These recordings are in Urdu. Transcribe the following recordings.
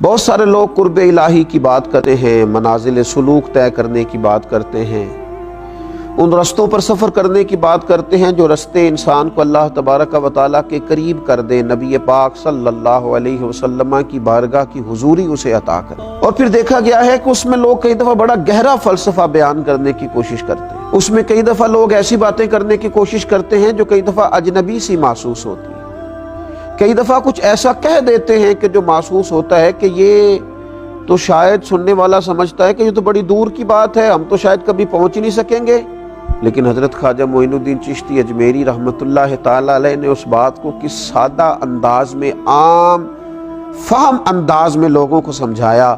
بہت سارے لوگ قرب الہی کی بات کرتے ہیں، منازل سلوک طے کرنے کی بات کرتے ہیں، ان رستوں پر سفر کرنے کی بات کرتے ہیں جو رستے انسان کو اللہ تبارک و تعالیٰ کے قریب کر دیں، نبی پاک صلی اللہ علیہ وسلم کی بارگاہ کی حضوری اسے عطا کرے۔ اور پھر دیکھا گیا ہے کہ اس میں لوگ کئی دفعہ بڑا گہرا فلسفہ بیان کرنے کی کوشش کرتے ہیں، اس میں کئی دفعہ لوگ ایسی باتیں کرنے کی کوشش کرتے ہیں جو کئی دفعہ اجنبی سی محسوس ہوتی ہیں، کئی دفعہ کچھ ایسا کہہ دیتے ہیں کہ جو محسوس ہوتا ہے کہ یہ تو شاید سننے والا سمجھتا ہے کہ یہ تو بڑی دور کی بات ہے، ہم تو شاید کبھی پہنچ ہی نہیں سکیں گے۔ لیکن حضرت خواجہ معین الدین چشتی اجمیری رحمۃ اللہ تعالی علیہ نے اس بات کو کس سادہ انداز میں، عام فہم انداز میں لوگوں کو سمجھایا۔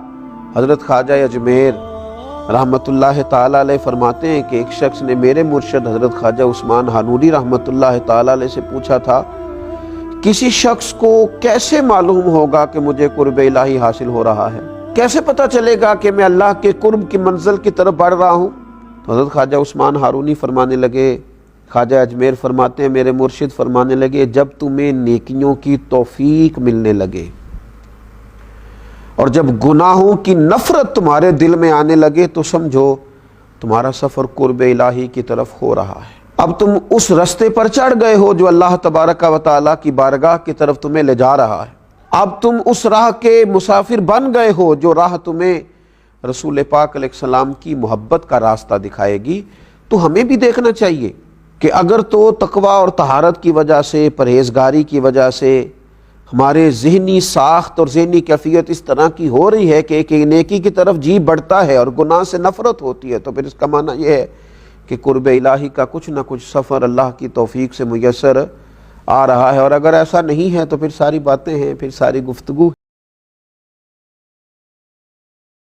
حضرت خواجہ اجمیر رحمۃ اللہ تعالی علیہ فرماتے ہیں کہ ایک شخص نے میرے مرشد حضرت خواجہ عثمان ہانوری رحمۃ اللہ تعالی علیہ سے پوچھا تھا، کسی شخص کو کیسے معلوم ہوگا کہ مجھے قرب الہی حاصل ہو رہا ہے؟ کیسے پتہ چلے گا کہ میں اللہ کے قرب کی منزل کی طرف بڑھ رہا ہوں؟ تو حضرت خواجہ عثمان ہارونی فرمانے لگے، خواجہ اجمیر فرماتے ہیں میرے مرشد فرمانے لگے، جب تمہیں نیکیوں کی توفیق ملنے لگے اور جب گناہوں کی نفرت تمہارے دل میں آنے لگے تو سمجھو تمہارا سفر قرب الہی کی طرف ہو رہا ہے۔ اب تم اس رستے پر چڑھ گئے ہو جو اللہ تبارک و تعالیٰ کی بارگاہ کی طرف تمہیں لے جا رہا ہے۔ اب تم اس راہ کے مسافر بن گئے ہو جو راہ تمہیں رسول پاک علیہ السلام کی محبت کا راستہ دکھائے گی۔ تو ہمیں بھی دیکھنا چاہیے کہ اگر تو تقوی اور طہارت کی وجہ سے، پرہیزگاری کی وجہ سے ہمارے ذہنی ساخت اور ذہنی کیفیت اس طرح کی ہو رہی ہے کہ ایک نیکی کی طرف جی بڑھتا ہے اور گناہ سے نفرت ہوتی ہے، تو پھر اس کا معنی یہ ہے کہ قرب الہی کا کچھ نہ کچھ سفر اللہ کی توفیق سے میسر آ رہا ہے۔ اور اگر ایسا نہیں ہے تو پھر ساری باتیں ہیں، پھر ساری گفتگو